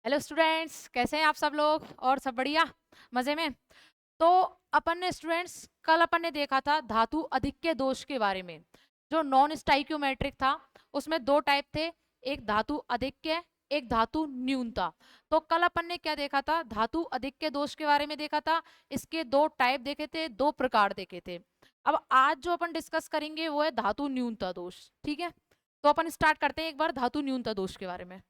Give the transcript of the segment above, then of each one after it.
Hello students, कैसे हैं आप सब लोग? और सब बढ़िया, मजे में? तो अपन ने स्टूडेंट्स कल अपन ने देखा था धातु अधिक्य दोष के बारे में। जो नॉन स्टाइक्योमेट्रिक था उसमें दो टाइप थे, एक धातु अधिक्य, एक धातु न्यूनता। तो कल अपन ने क्या देखा था? धातु अधिक्य दोष के बारे में देखा था। इसके दो टाइप देखे थे, दो प्रकार देखे थे। अब आज जो अपन डिस्कस करेंगे वो है धातु न्यूनता दोष। ठीक है, तो अपन स्टार्ट करते हैं एक बार धातु न्यूनता दोष के बारे में।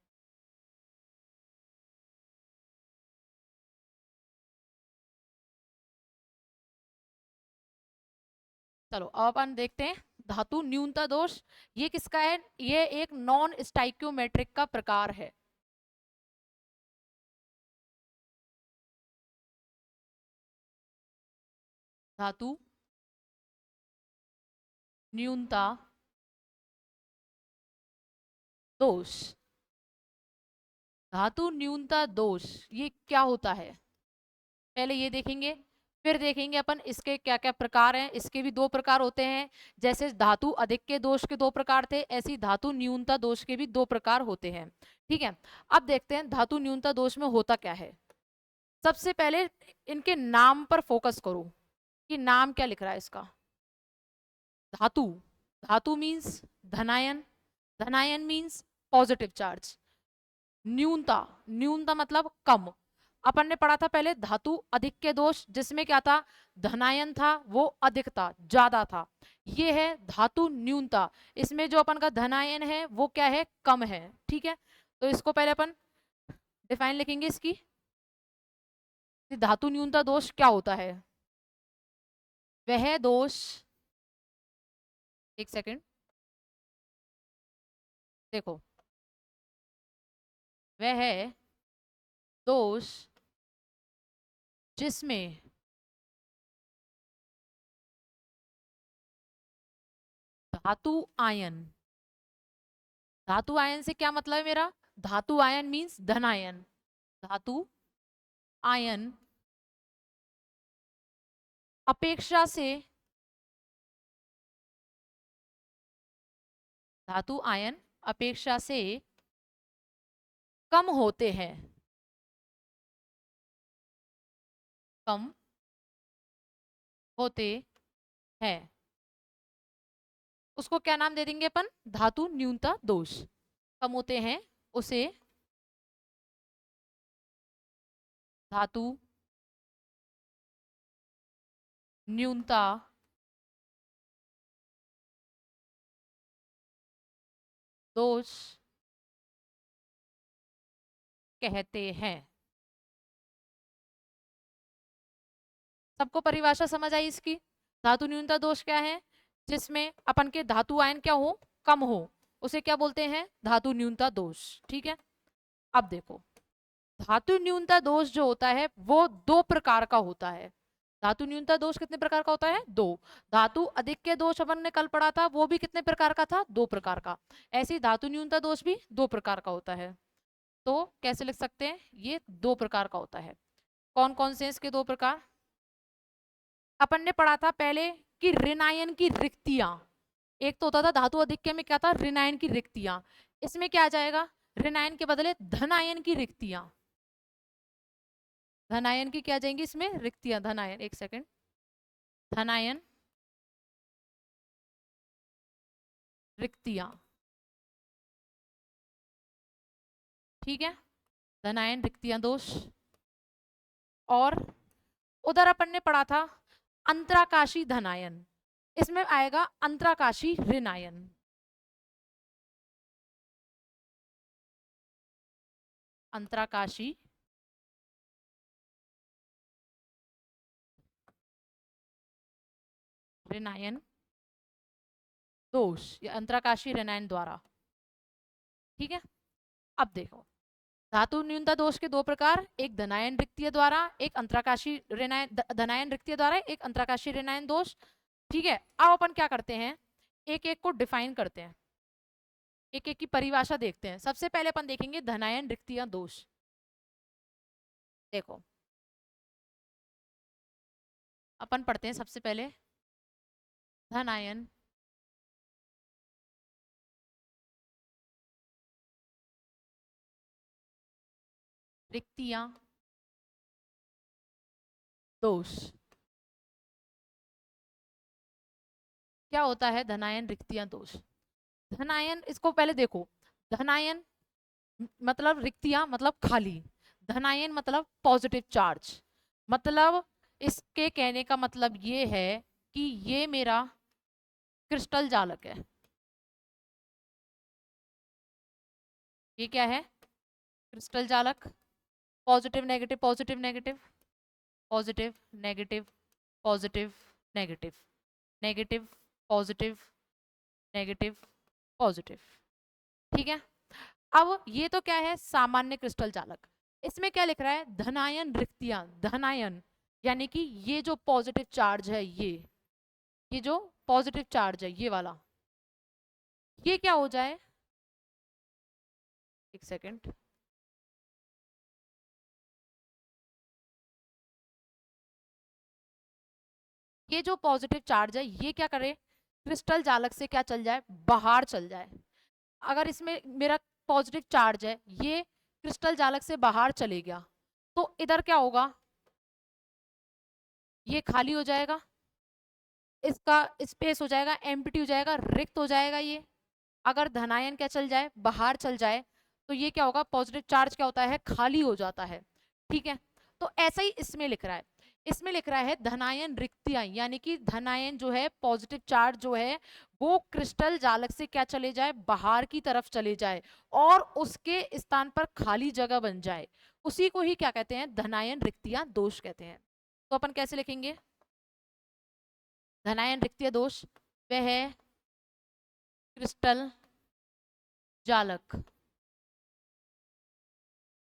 चलो अब अपन देखते हैं धातु न्यूनता दोष। ये किसका है? ये एक नॉन स्टाइक्योमेट्रिक का प्रकार है। धातु न्यूनता दोष। धातु न्यूनता दोष ये क्या होता है, पहले ये देखेंगे। फिर देखेंगे अपन इसके क्या क्या प्रकार हैं। इसके भी दो प्रकार होते हैं। जैसे धातु अधिक्य दोष के दो प्रकार थे, ऐसी धातु न्यूनता दोष के भी दो प्रकार होते हैं। ठीक है, अब देखते हैं धातु न्यूनता दोष में होता क्या है। सबसे पहले इनके नाम पर फोकस करो कि नाम क्या लिख रहा है इसका। धातु, धातु मीन्स धनायन, धनायन मीन्स पॉजिटिव चार्ज। न्यूनता, न्यूनता मतलब कम। अपन ने पढ़ा था पहले धातु अधिक्य दोष, जिसमें क्या था? धनायन था, वो अधिक था, ज्यादा था। ये है धातु न्यूनता, इसमें जो अपन का धनायन है वो क्या है? कम है। ठीक है, तो इसको पहले अपन डिफाइन लिखेंगे इसकी कि धातु न्यूनता दोष क्या होता है। वह दोष, एक सेकेंड देखो, वह दोष जिसमें धातु आयन, धातु आयन से क्या मतलब है मेरा? धातु आयन मीन्स धनायन। धातु आयन अपेक्षा से, धातु आयन अपेक्षा से कम होते हैं, कम होते हैं, उसको क्या नाम दे देंगे अपन? धातु न्यूनता दोष। कम होते हैं उसे धातु न्यूनता दोष कहते हैं। सबको परिभाषा समझ आई इसकी? धातु न्यूनता दोष क्या है? जिसमें अपन के धातु आयन क्या हो? कम हो, उसे क्या बोलते हैं? धातु न्यूनता दोष। ठीक है, अब देखो धातु न्यूनता दोष जो होता है वो दो प्रकार का होता है। धातु न्यूनता दोष कितने प्रकार का होता है? दो। धातु अधिक्य दोष अपन ने कल पढ़ा था, वो भी कितने प्रकार का था? दो प्रकार का। ऐसे ही धातु न्यूनता दोष भी दो प्रकार का होता है। तो कैसे लिख सकते हैं? ये दो प्रकार का होता है। कौन कौन से इसके दो प्रकार? अपन ने पढ़ा था पहले कि ऋणायन की रिक्तियां। एक तो होता था धातु अधिक्य में क्या था? ऋणायन की रिक्तियां। इसमें क्या आ जाएगा? ऋणायन के बदले धनायन की रिक्तियां। धनायन की क्या जाएंगी इसमें? रिक्तियां। धनायन, एक सेकंड, धनायन रिक्तियां। ठीक है, धनायन रिक्तियां दोष। और उधर अपन ने पढ़ा था अंतराकाशी धनायन, इसमें आएगा अंतराकाशी ऋणायन। अंतराकाशी ऋणायन दोष या अंतराकाशी ऋणायन द्वारा। ठीक है, अब देखो धातु न्यूनता दोष के दो प्रकार, एक धनायन रिक्तीय द्वारा, एक अंतराकाशी ऋणायन, धनायन रिक्तीय द्वारा, एक अंतराकाशी ऋणायन दोष। ठीक है, अब अपन क्या करते हैं, एक एक को डिफाइन करते हैं, एक एक की परिभाषा देखते हैं। सबसे पहले अपन देखेंगे धनायन रिक्तीय दोष। देखो अपन पढ़ते हैं सबसे पहले धनायन रिक्तियां दोष। क्या होता है धनायन रिक्तियां दोष? धनायन, इसको पहले देखो। धनायन मतलब रिक्तियां मतलब खाली, धनायन मतलब पॉजिटिव चार्ज। मतलब इसके कहने का मतलब ये है कि ये मेरा क्रिस्टल जालक है। ये क्या है? क्रिस्टल जालक। Positive negative positive negative positive negative positive negative negative positive negative positive. ठीक है। अब ये तो क्या है? सामान्य क्रिस्टल जालक। इसमें क्या लिख रहा है? धनायन रिक्तियां। धनायन यानी कि ये जो पॉजिटिव चार्ज है, ये जो पॉजिटिव चार्ज है ये वाला, ये क्या हो जाए? एक सेकेंड। ये जो पॉजिटिव चार्ज है ये क्या करे? क्रिस्टल जालक से क्या चल जाए? बाहर चल जाए। अगर इसमें मेरा पॉजिटिव चार्ज है, ये क्रिस्टल जालक से बाहर चले गया, तो इधर क्या होगा? ये खाली हो जाएगा, इसका स्पेस हो जाएगा, एम्प्टी हो जाएगा, रिक्त हो जाएगा ये। अगर धनायन क्या चल जाए? बाहर चल जाए, तो ये क्या होगा? पॉजिटिव चार्ज क्या होता है? खाली हो जाता है। ठीक है। तो ऐसा ही इसमें लिख रहा है। इसमें लिख रहा है धनायन रिक्तियां, यानी कि धनायन जो है, पॉजिटिव चार्ज जो है, वो क्रिस्टल जालक से क्या चले जाए? बाहर की तरफ चले जाए और उसके स्थान पर खाली जगह बन जाए। उसी को ही क्या कहते हैं? धनायन रिक्तियां दोष कहते हैं। तो अपन कैसे लिखेंगे धनायन रिक्तियां दोष? वह क्रिस्टल जालक,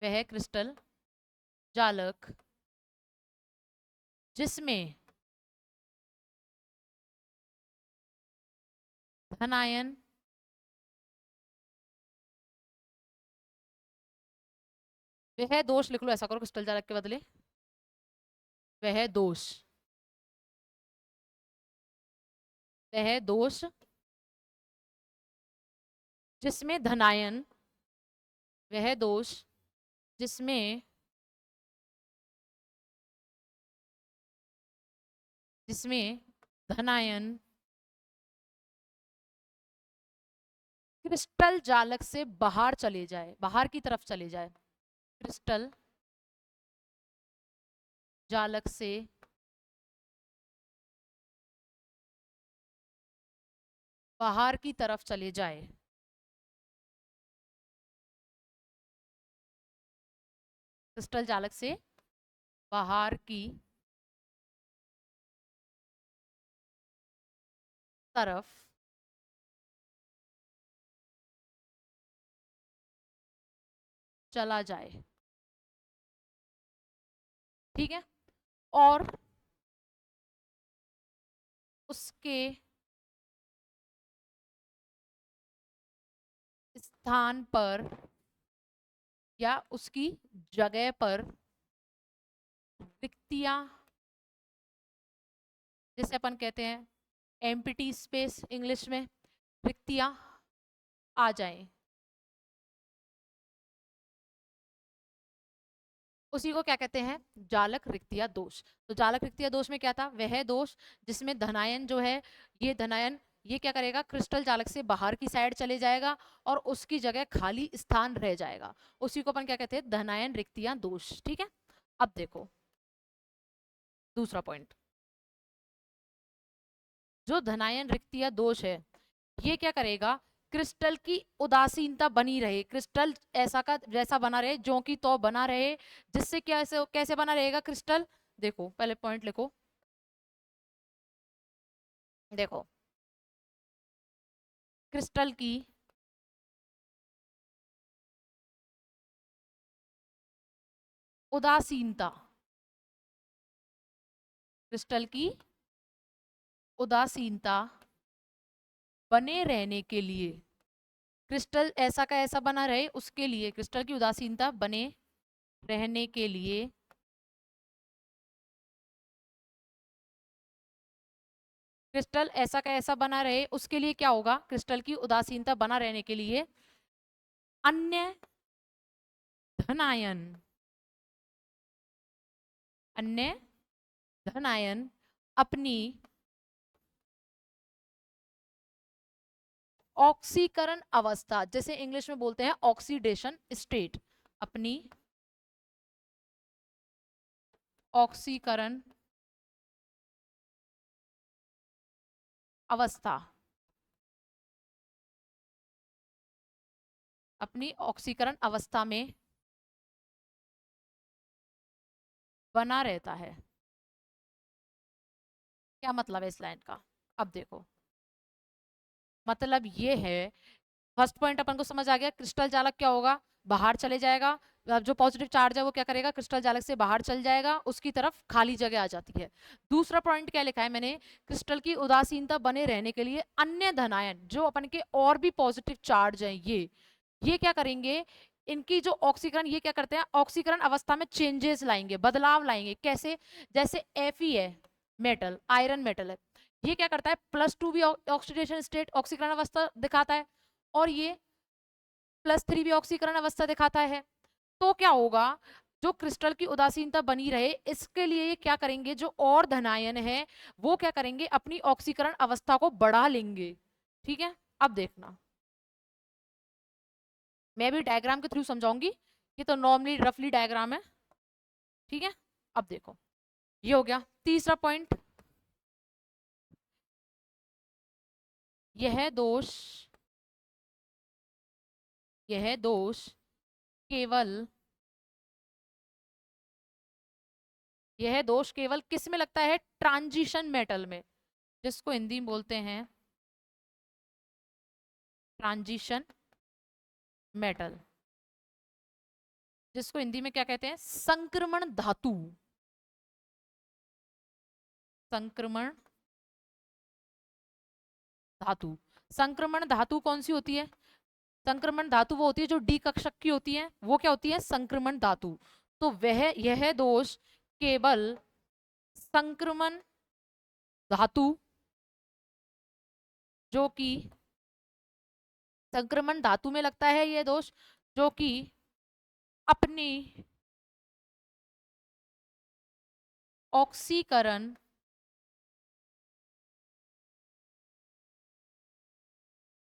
वह क्रिस्टल जालक जिसमें धनायन वह दोष लिख लो, ऐसा करो क्रिस्टल जालक के बदले वह दोष, वह दोष जिसमें धनायन, वह दोष जिसमें जिसमें धनायन क्रिस्टल जालक से बाहर चले जाए, बाहर की तरफ चले जाए। क्रिस्टल जालक से बाहर की तरफ चले जाए। क्रिस्टल जालक से बाहर की तरफ चला जाए। ठीक है। और उसके स्थान पर या उसकी जगह पर रिक्तियां, जैसे अपन कहते हैं एम्प्टी स्पेस इंग्लिश में, रिक्तियां आ जाएं। उसी को क्या कहते हैं? जालक रिक्तियां दोष। तो जालक रिक्तियां दोष में क्या था? वह दोष जिसमें धनायन जो है, ये धनायन ये क्या करेगा? क्रिस्टल जालक से बाहर की साइड चले जाएगा और उसकी जगह खाली स्थान रह जाएगा। उसी को अपन क्या कहते हैं? धनायन रिक्तियां दोष। ठीक है। अब देखो दूसरा पॉइंट, जो धनायन रिक्तियां दोष है, ये क्या करेगा? क्रिस्टल की उदासीनता बनी रहे, क्रिस्टल ऐसा का जैसा बना रहे, जो कि तो बना रहे, जिससे क्या कैसे कैसे बना रहेगा क्रिस्टल? देखो पहले पॉइंट लिखो। देखो क्रिस्टल की उदासीनता, क्रिस्टल की उदासीनता बने रहने के लिए, क्रिस्टल ऐसा का ऐसा बना रहे उसके लिए, क्रिस्टल की उदासीनता बने रहने के लिए क्रिस्टल ऐसा का ऐसा बना रहे उसके लिए क्या होगा? क्रिस्टल की उदासीनता बना रहने के लिए अन्य धनायन अन्य धन आयन अपनी ऑक्सीकरण अवस्था, जैसे इंग्लिश में बोलते हैं ऑक्सीडेशन स्टेट, अपनी ऑक्सीकरण अवस्था, अपनी ऑक्सीकरण अवस्था में बना रहता है। क्या मतलब है इस लाइन का? अब देखो, मतलब ये है, फर्स्ट पॉइंट अपन को समझ आ गया, क्रिस्टल जालक क्या होगा, बाहर चले जाएगा, जो पॉजिटिव चार्ज है वो क्या करेगा, क्रिस्टल जालक से बाहर चल जाएगा, उसकी तरफ खाली जगह आ जाती है। दूसरा पॉइंट क्या लिखा है मैंने, क्रिस्टल की उदासीनता बने रहने के लिए अन्य धनायन जो अपन के और भी पॉजिटिव चार्ज हैं, ये क्या करेंगे, इनकी जो ऑक्सीकरण, ये क्या करते हैं, ऑक्सीकरण अवस्था में चेंजेस लाएंगे, बदलाव लाएंगे। कैसे? जैसे Fe है मेटल, आयरन मेटल है, ये क्या करता है, +2 भी ऑक्सीडेशन स्टेट, ऑक्सीकरण अवस्था दिखाता है, और ये +3 भी ऑक्सीकरण अवस्था दिखाता है। तो क्या होगा, जो क्रिस्टल की उदासीनता बनी रहे इसके लिए ये क्या करेंगे, जो और धनायन है वो क्या करेंगे, अपनी ऑक्सीकरण अवस्था को बढ़ा लेंगे। ठीक है, अब देखना, मैं भी डायग्राम के थ्रू समझाऊंगी, ये तो नॉर्मली रफली डायग्राम है। ठीक है, अब देखो, ये हो गया तीसरा पॉइंट। यह दोष, यह दोष केवल, यह दोष केवल किस में लगता है, ट्रांजिशन मेटल में, जिसको हिंदी में बोलते हैं ट्रांजिशन मेटल, जिसको हिंदी में क्या कहते हैं, संक्रमण धातु, संक्रमण धातु। संक्रमण धातु कौन सी होती है, संक्रमण धातु वो होती है जो डी कक्षक की होती है, वो क्या होती है, संक्रमण धातु। तो वह, यह दोष केवल संक्रमण धातु, जो कि संक्रमण धातु में लगता है यह दोष, जो कि अपनी ऑक्सीकरण,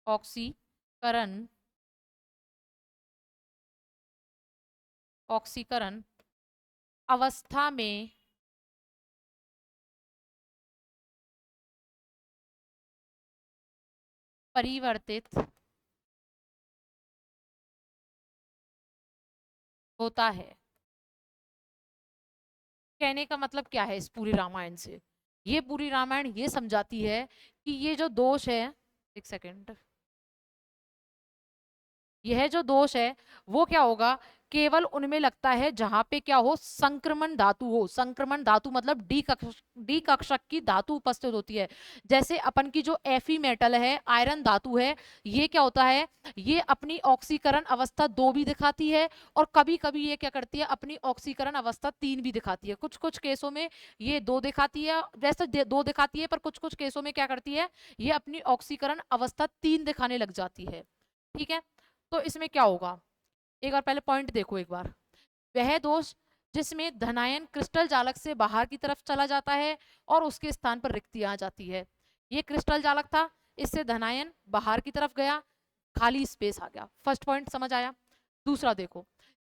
ऑक्सीकरण, ऑक्सीकरण अवस्था में परिवर्तित होता है। कहने का मतलब क्या है इस पूरी रामायण से, ये पूरी रामायण ये समझाती है कि ये जो दोष है, एक सेकेंड, यह जो दोष है वो क्या होगा, केवल उनमें लगता है जहां पे क्या हो, संक्रमण धातु हो, संक्रमण धातु मतलब डी कक्षक की धातु उपस्थित होती है। जैसे अपन की जो Fe मेटल है, आयरन धातु है, ये क्या होता है, ये अपनी ऑक्सीकरण अवस्था 2 भी दिखाती है, और कभी कभी ये क्या करती है, अपनी ऑक्सीकरण अवस्था 3 भी दिखाती है। कुछ कुछ केसों में ये 2 दिखाती है, वैसे 2 दिखाती है, पर कुछ कुछ केसों में क्या करती है, ये अपनी ऑक्सीकरण अवस्था 3 दिखाने लग जाती है। ठीक है, तो इसमें क्या होगा, एक बार पहले पॉइंट देखो एक बार, वह दोष जिसमें धनायन क्रिस्टल जालक से बाहर की तरफ चला जाता है और उसके स्थान पर रिक्ति आ जाती है। ये क्रिस्टल जालक था, इससे धनायन बाहर की तरफ गया, खाली स्पेस आ गया। फर्स्ट पॉइंट समझ आया। दूसरा देखो,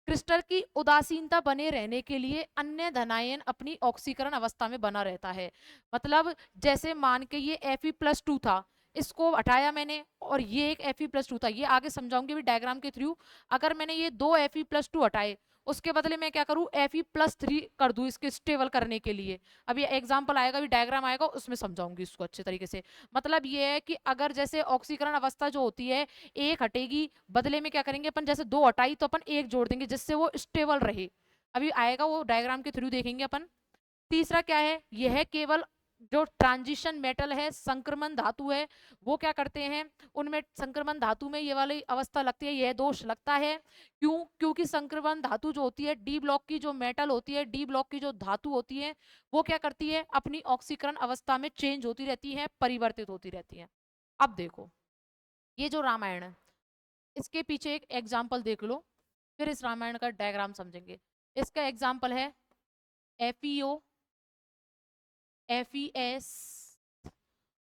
क्रिस्टल की उदासीनता बने रहने के लिए अन्य धनायन अपनी ऑक्सीकरण अवस्था में बना रहता है। मतलब जैसे मान के ये Fe+2 था, इसको हटाया मैंने, और ये एक Fe+2 था, ये आगे समझाऊंगी भी डायग्राम के थ्रू। अगर मैंने ये 2 Fe+2 हटाए, उसके बदले मैं क्या करूं, Fe+3 कर दूं इसके स्टेबल करने के लिए। अब ये एग्जाम्पल आएगा, अभी डायग्राम आएगा, उसमें समझाऊंगी इसको अच्छे तरीके से। मतलब ये है कि अगर जैसे ऑक्सीकरण अवस्था जो होती है, एक हटेगी, बदले में क्या करेंगे अपन, जैसे 2 हटाई तो अपन 1 जोड़ देंगे जिससे वो स्टेबल रहे। अभी आएगा, वो डायग्राम के थ्रू देखेंगे अपन। तीसरा क्या है, यह केवल जो ट्रांजिशन मेटल है, संक्रमण धातु है, वो क्या करते हैं, उनमें संक्रमण धातु में ये वाली अवस्था लगती है, यह दोष लगता है। क्यों? क्योंकि संक्रमण धातु जो होती है, डी ब्लॉक की जो मेटल होती है, डी ब्लॉक की जो धातु होती है, वो क्या करती है, अपनी ऑक्सीकरण अवस्था में चेंज होती रहती है, परिवर्तित होती रहती है। अब देखो, ये जो रामायण है, इसके पीछे एक एग्जाम्पल देख लो, फिर इस रामायण का डायग्राम समझेंगे। इसका एग्जाम्पल है FeO, FeS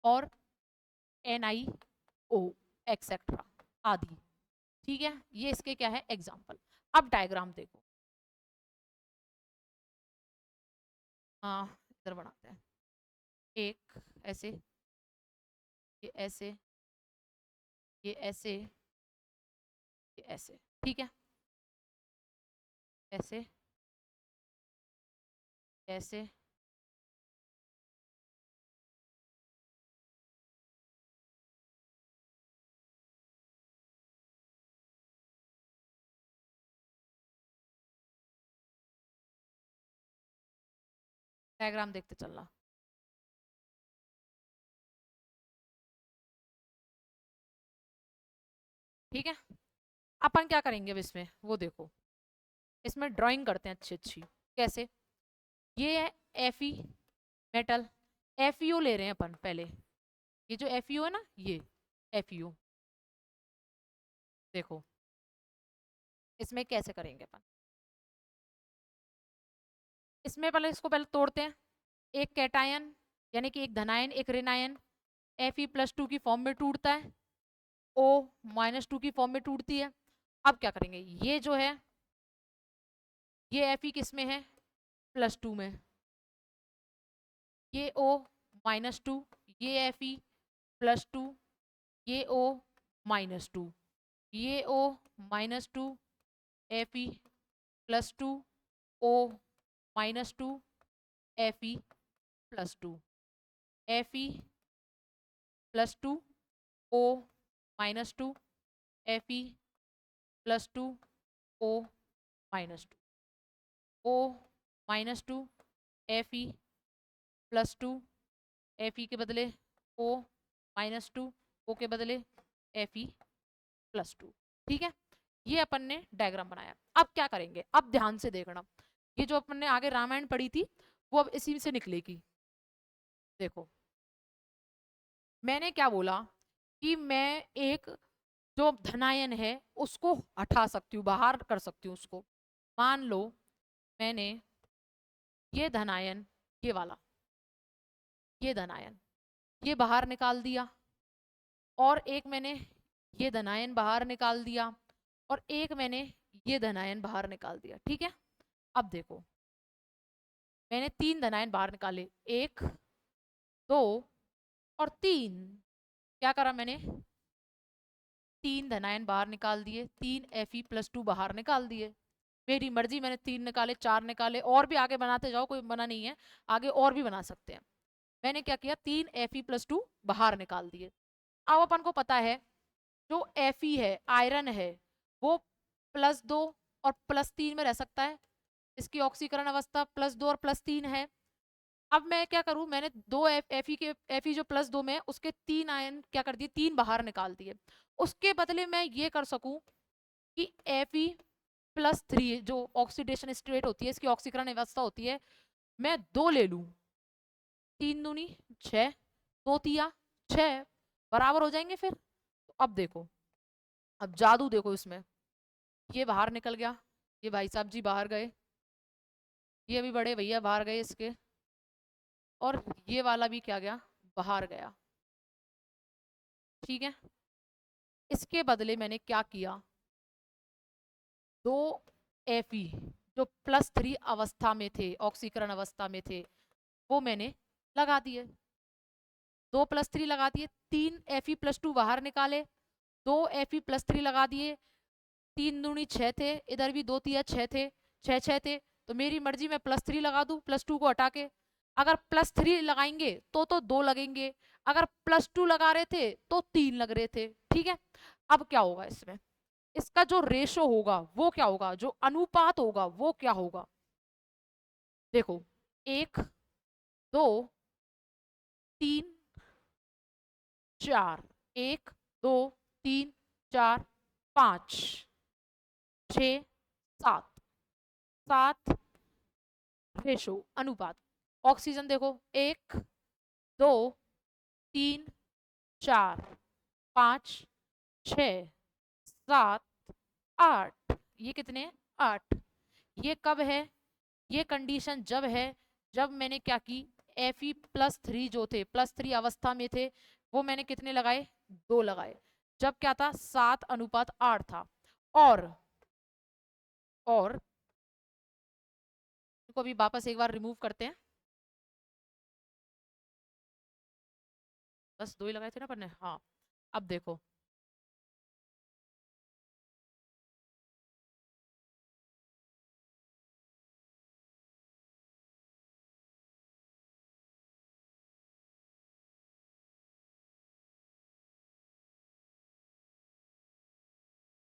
और NiO एक्सेट्रा आदि। ठीक है, ये इसके क्या है एग्जाम्पल। अब डायग्राम देखो, हाँ इधर बनाते हैं, एक ऐसे, ये ऐसे, ये ऐसे, ये ऐसे, ठीक है, ऐसे, ऐसे, डायग्राम देखते चलना। ठीक है, अपन क्या करेंगे अब इसमें वो देखो, इसमें ड्राइंग करते हैं अच्छी अच्छी। कैसे, ये है Fe मेटल, FeO ले रहे हैं अपन पहले, ये जो FeO है ना, ये FeO देखो, इसमें कैसे करेंगे अपन, इसमें पहले इसको पहले तोड़ते हैं, एक कैटायन यानी कि एक धनायन एक ऋणायन Fe+2 की फॉर्म में टूटता है, O-2 की फॉर्म में टूटती है। अब क्या करेंगे, ये जो है ये Fe किस में है, +2 में, ये O-2, ये Fe+2, ये O-2, ये O-2, Fe+2, O-2, Fe+2, Fe+2, O-2, Fe+2, O-2, O-2, Fe+2, Fe के बदले O-2, O के बदले Fe+2। ठीक है, ये अपन ने डायग्राम बनाया। अब क्या करेंगे, अब ध्यान से देखना, ये जो अपन ने आगे रामायण पढ़ी थी वो अब इसी से निकलेगी। देखो मैंने क्या बोला कि मैं एक जो धनायन है उसको हटा सकती हूँ, बाहर कर सकती हूँ उसको। मान लो मैंने ये धनायन, ये वाला, ये धनायन ये बाहर निकाल दिया, और एक मैंने ये धनायन बाहर निकाल दिया, और एक मैंने ये धनायन बाहर निकाल दिया। ठीक है, अब देखो मैंने 3 धनायन बाहर निकाले, 1 2 और 3। क्या करा मैंने, 3 धनायन बाहर निकाल दिए, 3 Fe+2 बाहर निकाल दिए। मेरी मर्जी, मैंने 3 निकाले, 4 निकाले, और भी आगे बनाते जाओ, कोई मना नहीं है, आगे और भी बना सकते हैं। मैंने क्या किया, 3 Fe+2 बाहर निकाल दिए। अब अपन को पता है जो Fe है आयरन है वो +2 और +3 में रह सकता है, इसकी ऑक्सीकरण अवस्था +2 और +3 है। अब मैं क्या करूं, मैंने दो Fe जो +2 में है उसके 3 आयन क्या कर दिए, 3 बाहर निकाल दिए। उसके बदले मैं ये कर सकूं कि Fe+3 जो ऑक्सीडेशन स्टेट होती है, इसकी ऑक्सीकरण अवस्था होती है, मैं 2 ले लूं, 3 दूनी 6, 2 तिया 6 बराबर हो जाएंगे फिर। तो अब देखो, अब जादू देखो इसमें, ये बाहर निकल गया, ये भाई साहब जी बाहर गए, ये भी बड़े भैया बाहर गए इसके, और ये वाला भी क्या गया, बाहर गया। ठीक है, इसके बदले मैंने क्या किया, 2 Fe जो +3 अवस्था में थे, ऑक्सीकरण अवस्था में थे, वो मैंने लगा दिए, 2 +3 लगा दिए, 3 Fe+2 बाहर निकाले, 2 Fe+3 लगा दिए, 3 दूनी 6 थे, इधर भी 2 तिया 6 थे, 6 6 थे, तो मेरी मर्जी में +3 लगा दूं, +2 को हटा के। अगर +3 लगाएंगे तो 2 लगेंगे, अगर +2 लगा रहे थे तो 3 लग रहे थे। ठीक है, अब क्या होगा इसमें, इसका जो रेशो होगा वो क्या होगा, जो अनुपात होगा वो क्या होगा, देखो 1 2 3 4, 1 2 3 4 5 6 7, 7 रेशो अनुपात। ऑक्सीजन देखो 1 2 3 4 5 6 7 8, ये कितने 8, ये कब है, ये कंडीशन जब है जब मैंने क्या की, Fe+3 जो थे, +3 अवस्था में थे, वो मैंने कितने लगाए, 2 लगाए, जब क्या था 7:8 था। और इनको अभी वापस एक बार रिमूव करते हैं, बस 2 ही लगाए थे ना अपन ने, हाँ। अब देखो,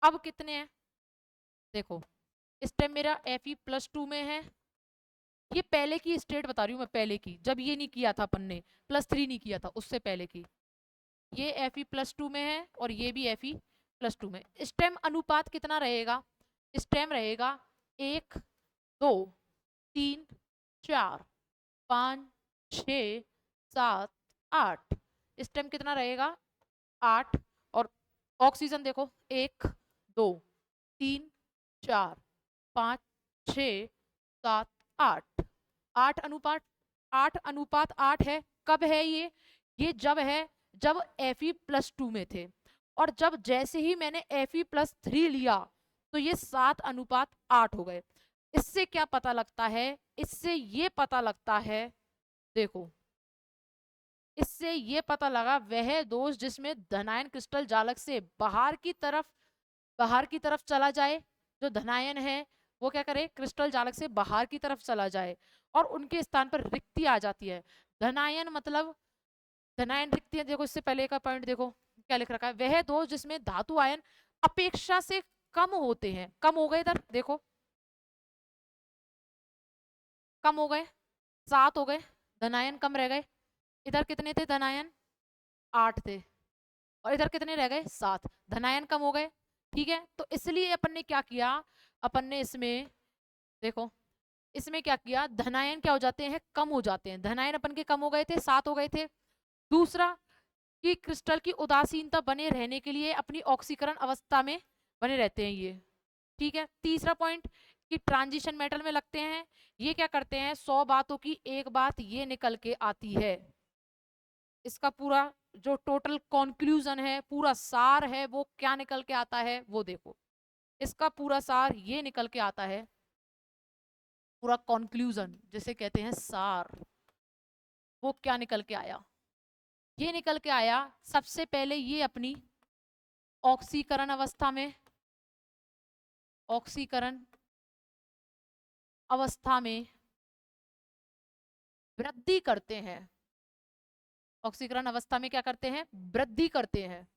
अब कितने हैं, देखो इस टाइम मेरा Fe+2 में है। ये पहले की स्टेट बता रही हूँ मैं, पहले की, जब ये नहीं किया था अपन ने, +3 नहीं किया था, उससे पहले की। ये Fe+2 में है और ये भी Fe+2 में। स्टेम अनुपात कितना रहेगा, स्टेम रहेगा 1, 2, 3, 4, 5, 6, 7, 8। स्टेम कितना रहेगा, 8। और ऑक्सीजन देखो, 1, 2, 3, 4, 5, 6, 7, 8। 8:8 है। कब है ये जब है जब Fe+2 में थे। और जब जैसे ही मैंने Fe+3 लिया तो ये 7:8 हो गए। इससे क्या पता लगता है, इससे ये पता लगता है, देखो इससे ये पता लगा वह दोष जिसमें धनायन क्रिस्टल जालक से बाहर की तरफ चला जाए, जो धनायन है वो क्या करे, क्रिस्टल जालक से बाहर की तरफ चला जाए और उनके स्थान पर रिक्ति आ जाती है। धनायन मतलब धनायन रिक्ति है। देखो इससे पहले का पॉइंट देखो क्या लिख रखा है, वह दोष जिसमें धातु आयन अपेक्षा से कम होते हैं। कम हो गए, इधर देखो कम हो गए, 7 हो गए, धनायन कम रह गए। इधर कितने थे धनायन, 8 थे, और इधर कितने रह गए, 7, धनायन कम हो गए। ठीक है, तो इसलिए अपन ने क्या किया, अपन ने इसमें देखो इसमें क्या किया, धनायन क्या हो जाते हैं, कम हो जाते हैं। धनायन अपन के कम हो गए थे, 7 हो गए थे। दूसरा कि क्रिस्टल की उदासीनता बने रहने के लिए अपनी ऑक्सीकरण अवस्था में बने रहते हैं ये। ठीक है, तीसरा पॉइंट कि ट्रांजिशन मेटल में लगते हैं। ये क्या करते हैं, 100 बातों की एक बात ये निकल के आती है। इसका पूरा जो टोटल कंक्लूजन है, पूरा सार है, वो क्या निकल के आता है वो देखो। इसका पूरा सार ये निकल के आता है, पूरा कंक्लूजन जिसे कहते हैं सार, वो क्या निकल के आया, ये निकल के आया सबसे पहले ये अपनी ऑक्सीकरण अवस्था में, ऑक्सीकरण अवस्था में वृद्धि करते हैं। ऑक्सीकरण अवस्था में क्या करते हैं, वृद्धि करते हैं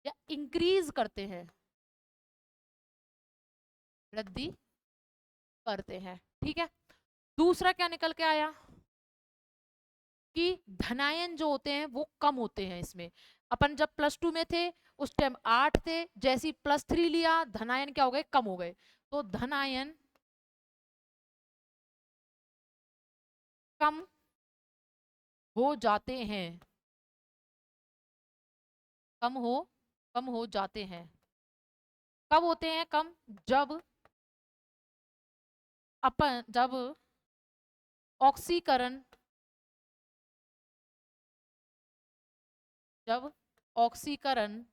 या इंक्रीज करते हैं, वृद्धि करते हैं। ठीक है, दूसरा क्या निकल के आया कि धनायन जो होते हैं वो कम होते हैं इसमें। अपन जब +2 में थे उस टाइम 8 थे, जैसी +3 लिया धनायन क्या हो गए, कम हो गए। तो धनायन कम हो जाते हैं, कम हो कम हो जाते हैं। कब होते हैं कम, जब ऑक्सीकरण जब ऑक्सीकरण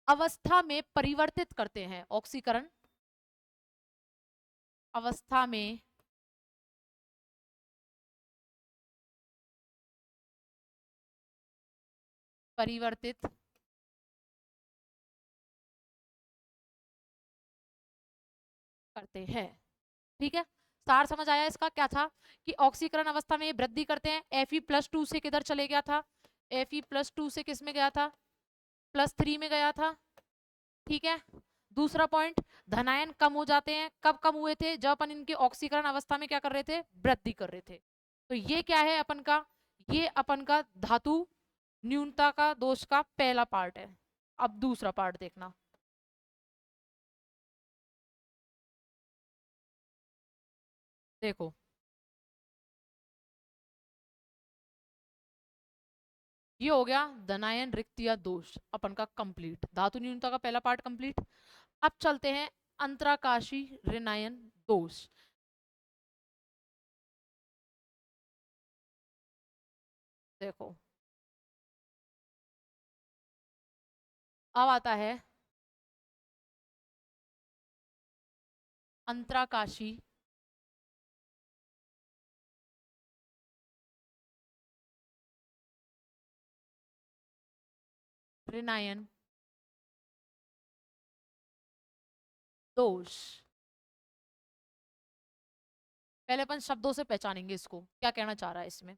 अवस्था में परिवर्तित करते हैं, ऑक्सीकरण अवस्था में परिवर्तित करते हैं। ठीक है, सार समझ आया इसका क्या था कि ऑक्सीकरण अवस्था में ये वृद्धि करते हैं। Fe+2 से किधर चले गया था, Fe+2 से किस में गया था, +3 में गया था। ठीक है, दूसरा पॉइंट, धनायन कम हो जाते हैं। कब कम हुए थे, जब अपन इनकी ऑक्सीकरण अवस्था में क्या कर रहे थे, वृद्धि कर रहे थे। तो ये क्या है अपन का, ये अपन का धातु न्यूनता का दोष का पहला पार्ट है। अब दूसरा पार्ट देखना, देखो ये हो गया धनायन रिक्त या दोष अपन का कंप्लीट, धातु न्यूनता का पहला पार्ट कंप्लीट। अब चलते हैं अंतराकाशी ऋणायन दोष। देखो अब आता है अंतराकाशी ऋणायन दोष। पहले अपन शब्दों से पहचानेंगे इसको क्या कहना चाह रहा है इसमें।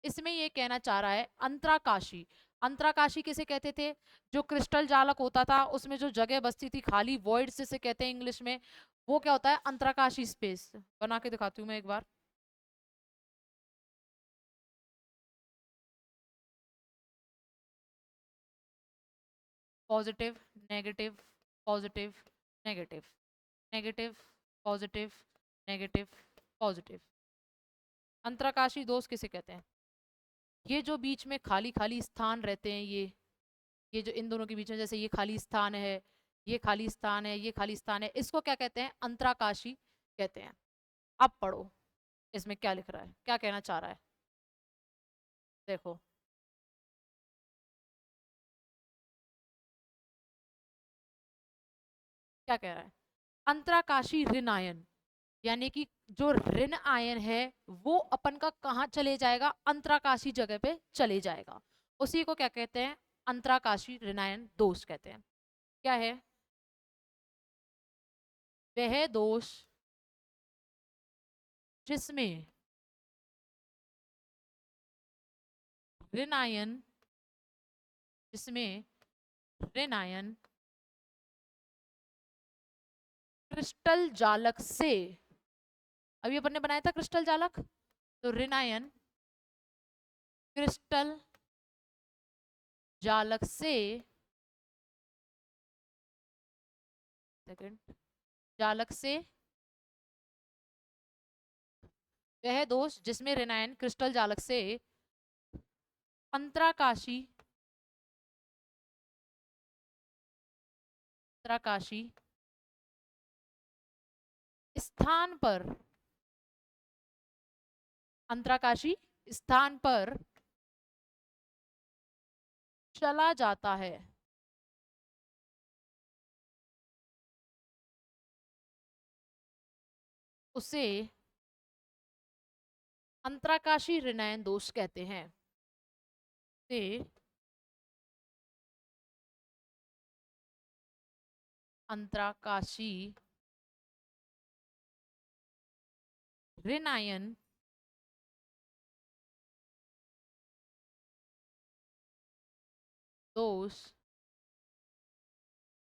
इसमें ये कहना चाह रहा है अंतराकाशी। अंतराकाशी किसे कहते थे? जो क्रिस्टल जालक होता था उसमें जो जगह बचती थी खाली, वॉइड जिसे कहते हैं इंग्लिश में, वो क्या होता है? अंतराकाशी स्पेस। बना के दिखाती हूँ मैं एक बार। Positive negative positive negative negative positive negative positive. अंतराकाशी दोष किसे कहते हैं? ये जो बीच में खाली खाली स्थान रहते हैं, ये जो इन दोनों के बीच में, जैसे ये खाली स्थान है, ये खाली स्थान है, ये खाली स्थान है, इसको क्या कहते हैं? अंतराकाशी कहते हैं। अब पढ़ो इसमें क्या लिख रहा है, क्या कहना चाह रहा है। देखो क्या कह रहा है। अंतराकाशी ऋण आयन, यानी कि जो ऋण आयन है वो अपन का कहाँ चले जाएगा? अंतराकाशी जगह पे चले जाएगा। उसी को क्या कहते हैं? अंतराकाशी ऋणायन दोष कहते हैं। क्या है? वह दोष जिसमें ऋण आयन जिसमें ऋण आयन क्रिस्टल जालक से, अभी अपन ने बनाया था क्रिस्टल जालक, तो ऋण आयन क्रिस्टल जालक से, सेकंड, जालक से, वह दोष जिसमें ऋण आयन क्रिस्टल जालक से अंतराकाशी अंतराकाशी स्थान पर, अंतराकाशी स्थान पर चला जाता है, उसे अंतराकाशी ऋणायन दोष कहते हैं। से अंतराकाशी ऋणायन दोष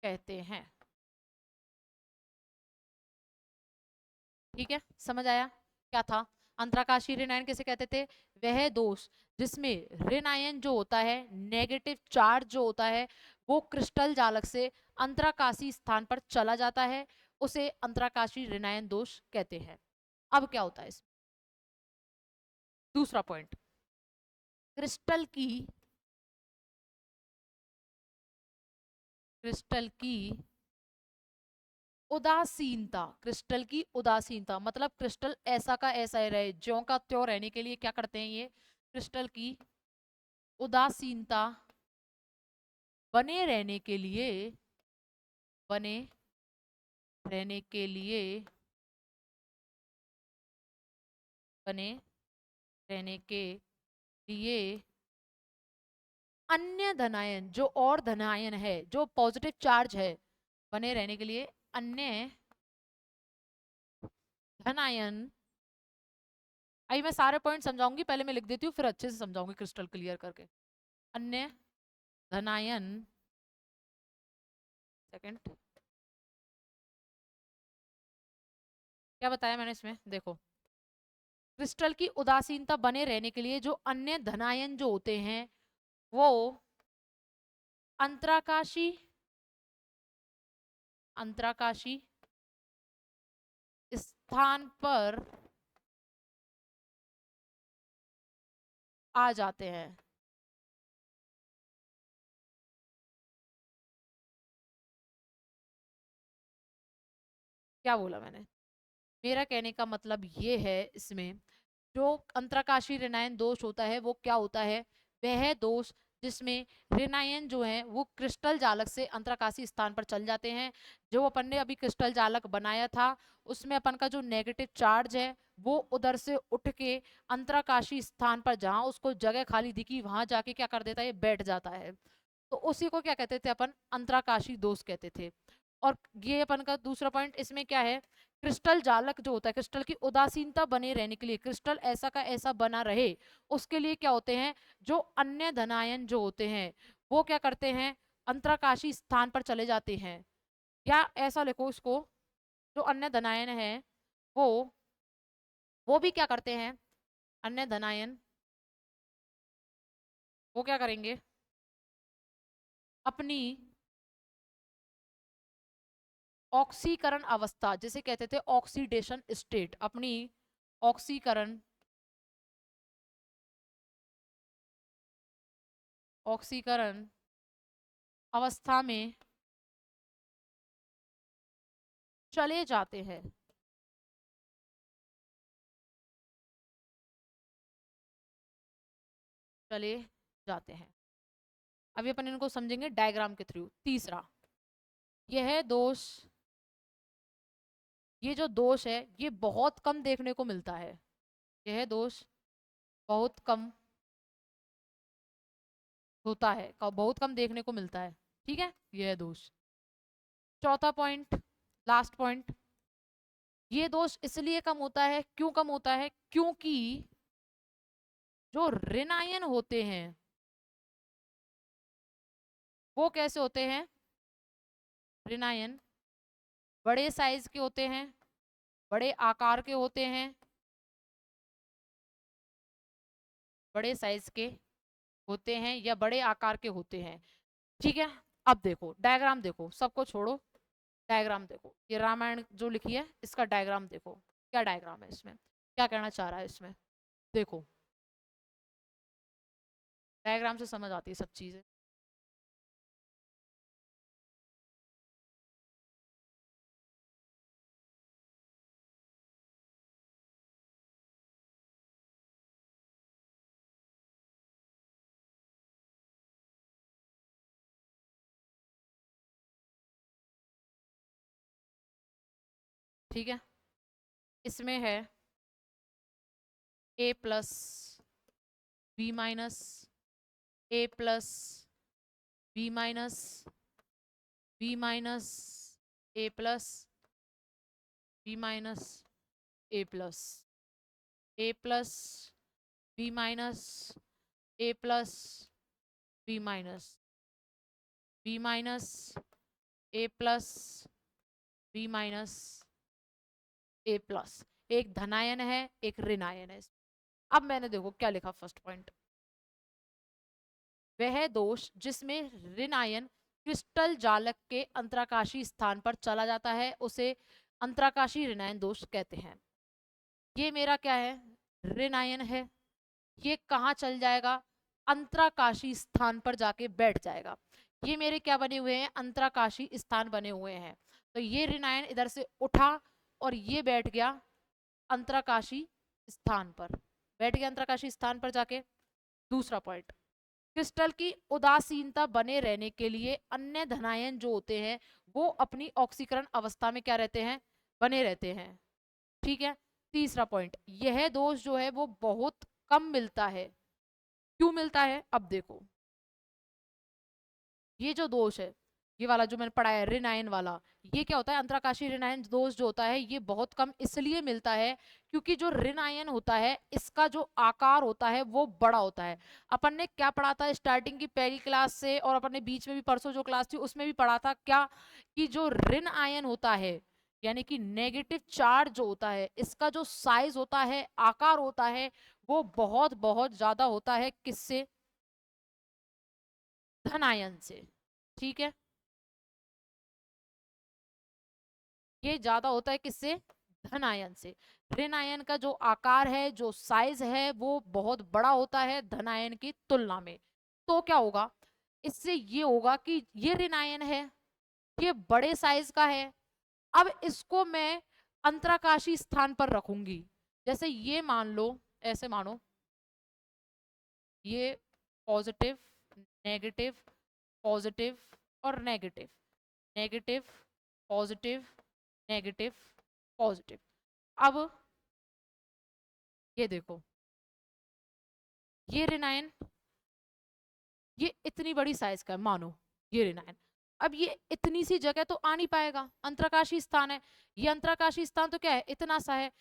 कहते हैं। ठीक है, समझ आया क्या था? अंतराकाशी ऋणायन किसे कहते थे? वह दोष जिसमें ऋण आयन जो होता है, नेगेटिव चार्ज जो होता है, वो क्रिस्टल जालक से अंतराकाशी स्थान पर चला जाता है, उसे अंतराकाशी ऋणायन दोष कहते हैं। अब क्या होता है इसमें? दूसरा पॉइंट, क्रिस्टल की उदासीनता। क्रिस्टल की उदासीनता मतलब क्रिस्टल ऐसा का ऐसा ही रहे, ज्यों का त्यों रहने के लिए क्या करते हैं ये? क्रिस्टल की उदासीनता बने रहने के लिए, बने रहने के लिए, बने रहने के लिए अन्य धनायन, जो और धनायन है, जो पॉजिटिव चार्ज है, बने रहने के लिए अन्य धनायन। अभी मैं सारे पॉइंट समझाऊंगी, पहले मैं लिख देती हूँ फिर अच्छे से समझाऊंगी क्रिस्टल क्लियर करके। अन्य धनायन, सेकंड, क्या बताया मैंने इसमें? देखो, क्रिस्टल की उदासीनता बने रहने के लिए जो अन्य धनायन जो होते हैं वो अंतराकाशी अंतराकाशी स्थान पर आ जाते हैं। क्या बोला मैंने? मेरा कहने का मतलब ये है, इसमें जो अंतरकाशीय ऋणायन दोष होता है वो क्या होता है? वह दोष जिसमें ऋणायन जो है वो क्रिस्टल जालक से अंतरकाशीय स्थान पर चल जाते हैं। जो अपन ने अभी क्रिस्टल जालक बनाया था उसमें अपन का जो नेगेटिव चार्ज है वो उधर से उठ के अंतरकाशीय स्थान पर जहां उसको जगह खाली दिखी वहां जाके क्या कर देता है? बैठ जाता है। तो उसी को क्या कहते थे अपन? अंतरकाशीय दोष कहते थे। और ये अपन का दूसरा पॉइंट इसमें क्या है? क्रिस्टल जालक जो होता है, क्रिस्टल की उदासीनता बने रहने के लिए, क्रिस्टल ऐसा का ऐसा बना रहे उसके लिए क्या होते हैं? जो अन्य धनायन जो होते हैं वो क्या करते हैं? अंतरकाशीय स्थान पर चले जाते हैं। या ऐसा लिखो इसको, जो अन्य धनायन है वो वो भी क्या करते हैं? अन्य धनायन वो क्या करेंगे? अपनी ऑक्सीकरण अवस्था, जिसे कहते थे ऑक्सीडेशन स्टेट, अपनी ऑक्सीकरण ऑक्सीकरण अवस्था में चले जाते हैं। चले जाते हैं। अभी अपन इनको समझेंगे डायग्राम के थ्रू। तीसरा, यह दोष, ये जो दोष है ये बहुत कम देखने को मिलता है। यह दोष बहुत कम होता है, बहुत कम देखने को मिलता है। ठीक है, यह दोष। चौथा पॉइंट, लास्ट पॉइंट, ये दोष इसलिए कम होता है, क्यों कम होता है? क्योंकि जो ऋणायन होते हैं वो कैसे होते हैं? ऋणायन बड़े साइज के होते हैं, बड़े आकार के होते हैं, बड़े साइज के होते हैं या बड़े आकार के होते हैं। ठीक है, अब देखो डायग्राम, देखो सबको छोड़ो, डायग्राम देखो। ये रामायण जो लिखी है इसका डायग्राम देखो, क्या डायग्राम है इसमें, क्या कहना चाह रहा है इसमें? देखो डायग्राम से समझ आती है सब चीजें। ठीक है, इसमें है a plus B minus, A plus B minus, B minus A plus, B minus A plus, A plus B minus, A plus B minus, B minus A plus B minus A plus. एक धनायन है, एक ऋणायन है। अब मैंने देखो क्या लिखा, फर्स्ट पॉइंट, वह दोष जिसमें ऋणायन क्रिस्टल जालक के अंतराकाशीय स्थान पर चला जाता है उसे अंतराकाशीय ऋणायन दोष कहते हैं। ये मेरा क्या है? ऋणायन है। ये कहाँ चल जाएगा? अंतराकाशीय स्थान पर जाके बैठ जाएगा। ये मेरे क्या बने हुए हैं? अंतराकाशीय स्थान बने हुए हैं। तो ये ऋणायन इधर से उठा और ये बैठ गया अंतराकाशीय स्थान पर, बैठ गया अंतराकाशीय स्थान पर जाके। दूसरा पॉइंट, क्रिस्टल की उदासीनता बने रहने के लिए अन्य धनायन जो होते हैं वो अपनी ऑक्सीकरण अवस्था में क्या रहते हैं? बने रहते हैं। ठीक है, तीसरा पॉइंट, यह दोष जो है वो बहुत कम मिलता है। क्यों मिलता है? अब देखो, ये जो दोष है, ये वाला जो मैंने पढ़ा है ऋणायन वाला, ये क्या होता है? अंतराकाशीय ऋणायन दोष जो होता है ये बहुत कम इसलिए मिलता है क्योंकि जो ऋणायन होता है इसका जो आकार होता है वो बड़ा होता है। अपन ने क्या पढ़ा था स्टार्टिंग की पहली क्लास से, और अपन ने बीच में भी परसों जो क्लास थी उसमें भी पढ़ा था क्या, कि जो ऋण आयन होता है यानी कि नेगेटिव चार्ज जो होता है इसका जो साइज होता है, आकार होता है, वो बहुत बहुत ज्यादा होता है। किससे? धन आयन से। ठीक है, ये ज्यादा होता है किससे? धन आयन से। ऋण आयन का जो आकार है, जो साइज है, वो बहुत बड़ा होता है धन आयन की तुलना में। तो क्या होगा? इससे ये होगा कि ये ऋण आयन है, ये बड़े साइज का है, अब इसको मैं अंतराकाशी स्थान पर रखूंगी। जैसे ये मान लो, ऐसे मानो ये पॉजिटिव, नेगेटिव, पॉजिटिव और negative, negative, positive, negative, positive. अब ये देखो, ये रेनायन ये इतनी बड़ी साइज का है, मानो ये रेनायन। अब ये इतनी सी जगह तो आ नहीं पाएगा, अंतराकाशी स्थान है। ये अंतराकाशी स्थान तो क्या है, इतना सा है।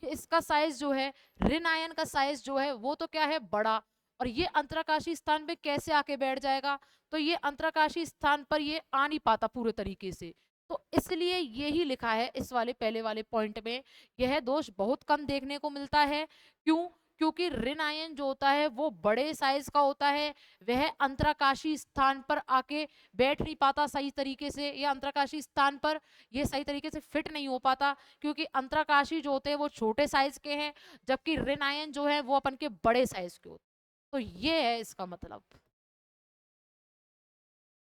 इसका साइज जो है, रेनायन का साइज जो है वो तो क्या है, बड़ा। और ये अंतराकाशी स्थान पे कैसे आके बैठ जाएगा, तो ये अंतराकाशी स्थान पर ये आ नहीं पाता पूरे तरीके से। तो इसलिए यही लिखा है इस वाले पहले वाले पॉइंट में, यह दोष बहुत कम देखने को मिलता है। क्यों? क्योंकि ऋण आयन जो होता है वो बड़े साइज का होता है, वह अंतराकाशी स्थान पर आके बैठ नहीं पाता सही तरीके से, या अंतराकाशी स्थान पर ये सही तरीके से फिट नहीं हो पाता, क्योंकि अंतराकाशी जो होते हैं वो छोटे साइज के हैं, जबकि ऋण आयन जो है वो अपन के बड़े साइज के होते हैं। तो ये है इसका मतलब।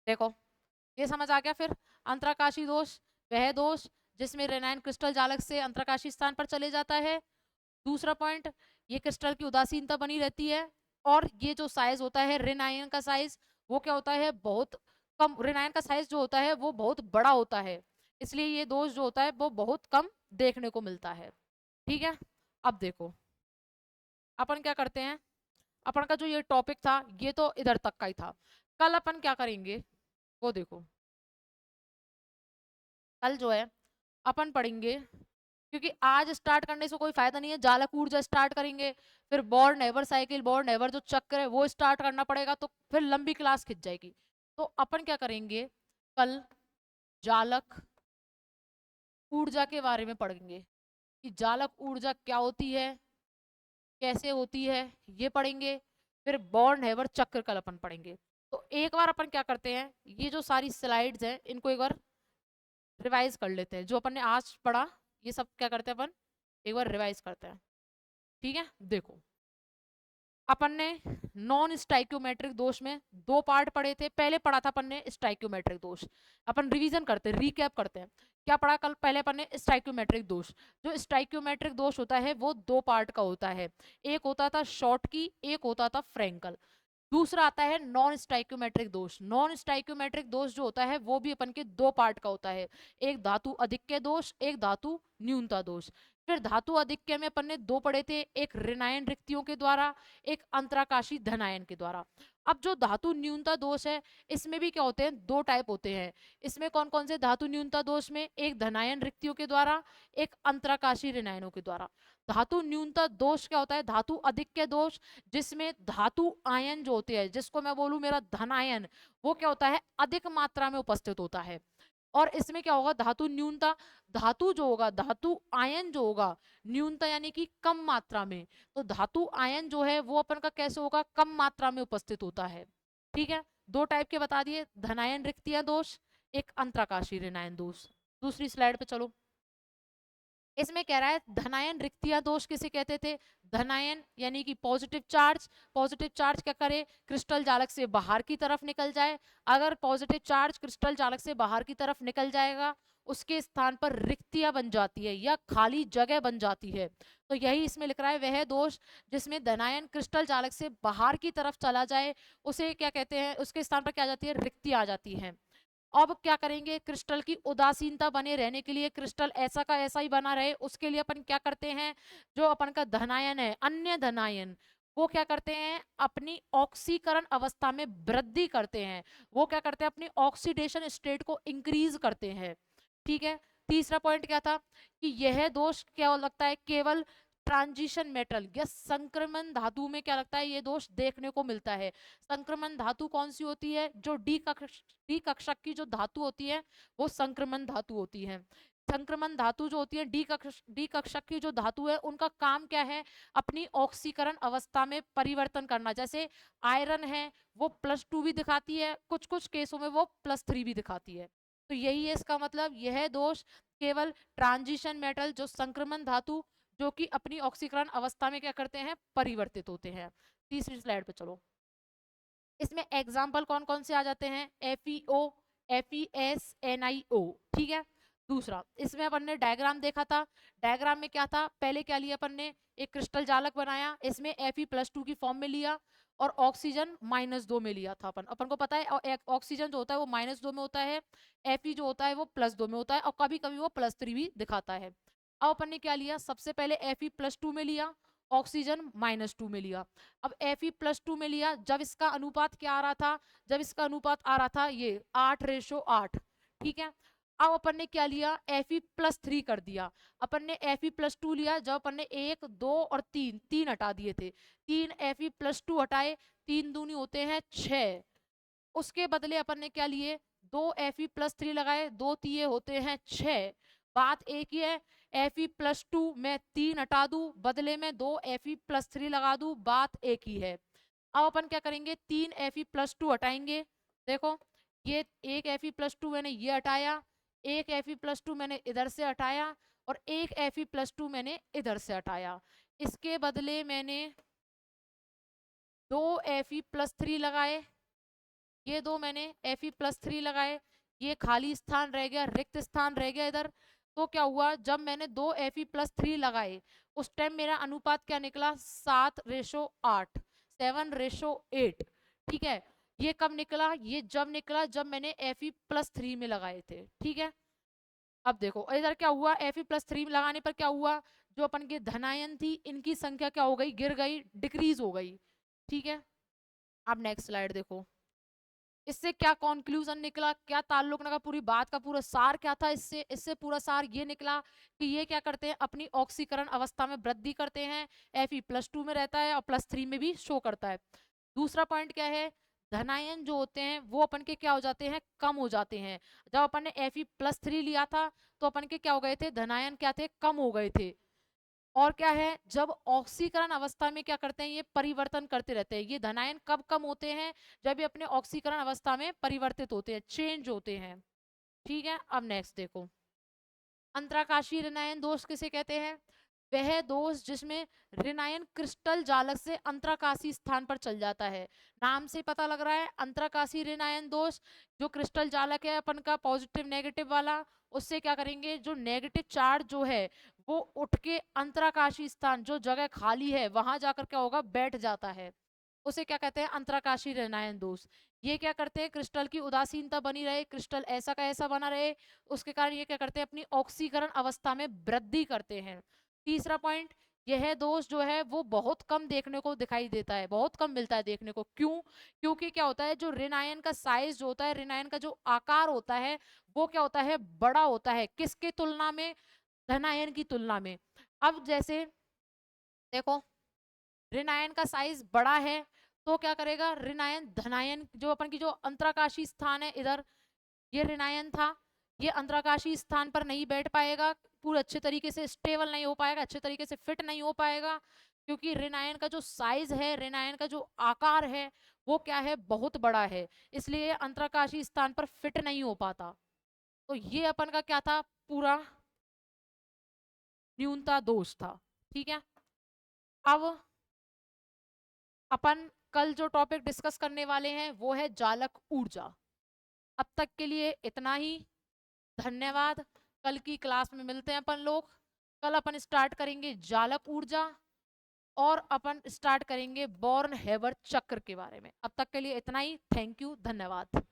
देखो, ये समझ आ गया। फिर अंतराकाशी दोष, वह दोष जिसमें रेनायन क्रिस्टल जालक से अंतराकाशी स्थान पर चले जाता है। दूसरा पॉइंट, ये क्रिस्टल की उदासीनता बनी रहती है। और ये जो साइज होता है रेनायन का साइज, वो क्या होता है, बहुत कम। रेनायन का साइज जो होता है वो बहुत बड़ा होता है, इसलिए ये दोष जो होता है वो बहुत कम देखने को मिलता है। ठीक है। अब देखो अपन क्या करते हैं, अपन का जो ये टॉपिक था ये तो इधर तक का ही था। कल अपन क्या करेंगे वो देखो। कल जो है अपन पढ़ेंगे, क्योंकि आज स्टार्ट करने से कोई फायदा नहीं है, जालक ऊर्जा स्टार्ट करेंगे, फिर born never cycle, born never जो चक्र है वो स्टार्ट करना पड़ेगा, तो फिर लंबी क्लास खिंच जाएगी। तो अपन क्या करेंगे, कल जालक ऊर्जा के बारे में पढ़ेंगे, कि जालक ऊर्जा क्या होती है, कैसे होती है, ये पढ़ेंगे। फिर बॉर्न नेवर चक्र कल अपन पढ़ेंगे। तो एक बार अपन क्या करते हैं, ये जो सारी स्लाइड्स हैं इनको एक बार रिवाइज कर लेते हैं। जो अपन ने आज पढ़ा ये सब क्या करते हैं अपन, एक बार रिवाइज करते हैं। ठीक है। देखो, अपन ने नॉन स्टाइक्योमेट्रिक दोष में दो पार्ट पढ़े थे। पहले पढ़ा था अपन ने स्टाइक्योमेट्रिक दोष। अपन रिवीजन करते हैं, रिकैप करते हैं। क्या पढ़ा कल? पहले अपन ने स्टाइक्योमेट्रिक दोष। जो स्टाइक्योमेट्रिक दोष होता है वो दो पार्ट का होता है, एक होता था शॉर्ट की, एक होता था फ्रेंकल। दूसरा आता है नॉन स्टाइक्योमेट्रिक दोष। नॉन स्टाइक्योमेट्रिक दोष जो होता है वो भी अपन के दो पार्ट का होता है, एक धातु अधिक्य दोष, एक धातु न्यूनता दोष। फिर धातु अधिक्य में अपन ने दो पढ़े थे, एक ऋणायन रिक्तियों के द्वारा, एक अंतराकाशी धनायन के द्वारा। अब जो धातु न्यूनता दोष है, इसमें भी क्या होते हैं, दो टाइप होते हैं। इसमें कौन कौन से धातु न्यूनता दोष में, एक धनायन रिक्तियों के द्वारा, एक अंतराकाशी ऋणायनों के द्वारा। धातु न्यूनता दोष क्या होता है, धातु अधिक्य दोष, जिसमें धातु आयन जो होते हैं, जिसको मैं बोलूं मेरा धन आयन, वो क्या होता है, अधिक मात्रा में उपस्थित होता है। और इसमें क्या होगा, धातु न्यूनता, धातु जो होगा, धातु आयन जो होगा, न्यूनता यानी कि कम मात्रा में, तो धातु आयन जो है वो अपन का कैसे होगा, कम मात्रा में उपस्थित होता है। ठीक है। दो टाइप के बता दिए, धनायन रिक्तियां दोष, एक अंतराकाशी ऋणायन दोष। दूसरी स्लाइड पे चलो। इसमें कह रहा है धनायन रिक्तियां दोष किसे कहते थे, धनायन यानी कि पॉजिटिव चार्ज। पॉजिटिव चार्ज क्या करे, क्रिस्टल जालक से बाहर की तरफ निकल जाए। अगर पॉजिटिव चार्ज क्रिस्टल जालक से बाहर की तरफ निकल जाएगा, उसके स्थान पर रिक्तियां बन जाती है या खाली जगह बन जाती है। तो यही इसमें लिख रहा है, वह दोष जिसमें धनायन क्रिस्टल जालक से बाहर की तरफ चला जाए, उसे क्या कहते हैं, उसके स्थान पर क्या आ जाती है, रिक्ति आ जाती है। अब क्या करेंगे, क्रिस्टल की उदासीनता बने रहने के लिए, क्रिस्टल ऐसा का ऐसा ही बना रहे, उसके लिए अपन क्या करते हैं, जो अपन का धनायन है, अन्य धनायन, वो क्या करते हैं, अपनी ऑक्सीकरण अवस्था में वृद्धि करते हैं। वो क्या करते हैं, अपनी ऑक्सीडेशन स्टेट को इंक्रीज करते हैं। ठीक है। तीसरा पॉइंट क्या था, कि यह दोष क्या लगता है, केवल ट्रांजिशन मेटल या संक्रमण धातु में क्या लगता है, ये दोष देखने को मिलता है। संक्रमण धातु कौन सी होती है, जो डी कक्षक की जो धातु होती है वो संक्रमण धातु होती है। संक्रमण धातु जो होती है, डी कक्षक की जो धातु है, उनका काम क्या है, अपनी ऑक्सीकरण अवस्था में परिवर्तन करना। जैसे आयरन है वो +2 भी दिखाती है, कुछ कुछ केसों में वो +3 भी दिखाती है। तो यही है इसका मतलब, यह दोष केवल ट्रांजिशन मेटल जो संक्रमण धातु, जो कि अपनी ऑक्सीकरण अवस्था में क्या करते हैं, परिवर्तित होते हैं। तीसरी स्लाइड पे चलो। इसमें एग्जाम्पल कौन कौन से आ जाते हैं, FeO, FeS, NiO। ठीक है। दूसरा, इसमें अपन ने डायग्राम देखा था। डायग्राम में क्या था, पहले क्या लिया अपन ने, एक क्रिस्टल जालक बनाया, इसमें Fe+2 की फॉर्म में लिया और ऑक्सीजन -2 में लिया था अपन। अपन को पता है ऑक्सीजन जो होता है वो -2 में होता है, Fe जो होता है वो +2 में होता है, और कभी कभी वो +3 भी दिखाता है। अब अपन ने क्या लिया, सबसे पहले Fe+2 में लिया, ऑक्सीजन -2 में लिया। अब Fe+2 में लिया, जब इसका अनुपात क्या आ रहा था, जब इसका अनुपात आ रहा था ये 8:8, ठीक है। अब अपन ने क्या लिया, Fe+3 कर दिया। अपन ने Fe+2 लिया, जब अपन ने 1, 2 और 3 हटा दिए थे, 3 Fe+2 हटाए, 3 दूनी होते हैं 6। उसके बदले अपन ने क्या लिए, 2 Fe+3 लगाए, 2 तिये होते हैं 6। बात एक ही है, Fe+2 में 3 हटा दूं, बदले में 2 Fe+3 लगा दूं, बात एक ही है। अब अपन क्या करेंगे, 3 Fe+2 हटाएंगे। देखो, ये एक Fe+2 मैंने ये हटाया, एक Fe+2 मैंने इधर से हटाया, और एक Fe+2 मैंने इधर से हटाया। इसके बदले मैंने 2 Fe+3 लगाए, ये दो मैंने Fe+3 लगाए, ये खाली स्थान रह गया, रिक्त स्थान रह गया इधर। तो क्या हुआ, जब मैंने 2 Fe+3 लगाए, उस टाइम मेरा अनुपात क्या निकला, 7:8, 7:8, ठीक है। ये कब निकला, ये जब निकला जब मैंने Fe+3 में लगाए थे, ठीक है। अब देखो इधर क्या हुआ, Fe+3 में लगाने पर क्या हुआ, जो अपन के धनायन थी इनकी संख्या क्या हो गई, गिर गई, डिक्रीज हो गई, ठीक है। अब नेक्स्ट स्लाइड देखो, इससे क्या कंक्लूजन निकला, क्या ताल्लुक लगा, पूरी बात का पूरा सार क्या था, इससे इससे पूरा सार ये निकला कि ये क्या करते हैं, अपनी ऑक्सीकरण अवस्था में वृद्धि करते हैं। Fe+2 में रहता है और +3 में भी शो करता है। दूसरा पॉइंट क्या है, धनायन जो होते हैं वो अपन के क्या हो जाते हैं, कम हो जाते हैं। जब अपन ने Fe+3 लिया था तो अपन के क्या हो गए थे, धनायन क्या थे, कम हो गए थे। और क्या है, जब ऑक्सीकरण अवस्था में क्या करते हैं, ये परिवर्तन करते रहते हैं। ये धनायन कब कम होते हैं, जब ये अपने ऑक्सीकरण अवस्था में परिवर्तित होते हैं, चेंज होते हैं, ठीक है। अब नेक्स्ट देखो, अंतराकाशीय ऋणायन दोष किसे कहते हैं, वह दोष जिसमें ऋणायन क्रिस्टल जालक से अंतराकाशीय स्थान पर चल जाता है। नाम से पता लग रहा है, अंतराकाशीय ऋणायन दोष, जो क्रिस्टल जालक है अपन का पॉजिटिव नेगेटिव वाला, उससे क्या करेंगे, जो नेगेटिव चार्ज जो है वो उठ के अंतराकाशीय स्थान, जो जगह खाली है वहां जाकर क्या होगा, बैठ जाता है। उसे क्या कहते हैं, अंतराकाशीय ऋणायन दोष। ये क्या करते हैं, क्रिस्टल की उदासीनता बनी रहे, क्रिस्टल ऐसा का ऐसा बना रहे, उसके कारण ये क्या करते हैं, अपनी ऑक्सीकरण अवस्था में वृद्धि करते हैं। तीसरा पॉइंट, यह दोष जो है वो बहुत कम देखने को दिखाई देता है, बहुत कम मिलता है देखने को। क्यों, क्योंकि क्या होता है, जो ऋणायन का साइज जो होता है, ऋणायन का जो आकार होता है वो क्या होता है, बड़ा होता है, किसके तुलना में, धनायन की तुलना में। अब जैसे देखो, ऋणायन का साइज बड़ा है तो क्या करेगा, ऋणायन धनायन, जो अपन की जो अंतराकाशीय स्थान है इधर, ये ऋणायन था, ये अंतराकाशीय स्थान पर नहीं बैठ पाएगा, पूरे अच्छे तरीके से स्टेबल नहीं हो पाएगा, अच्छे तरीके से फिट नहीं हो पाएगा, क्योंकि ऋणायन का जो साइज है, ऋणायन का जो आकार है वो क्या है, बहुत बड़ा है, इसलिए अंतराकाशीय स्थान पर फिट नहीं हो पाता। तो ये अपन का क्या था, पूरा न्यूनता दोष था, ठीक है। अब अपन कल जो टॉपिक डिस्कस करने वाले हैं वो है जालक ऊर्जा। अब तक के लिए इतना ही, धन्यवाद। कल की क्लास में मिलते हैं अपन लोग। कल अपन स्टार्ट करेंगे जालक ऊर्जा, और अपन स्टार्ट करेंगे बॉर्न हेबर चक्र के बारे में। अब तक के लिए इतना ही, थैंक यू, धन्यवाद।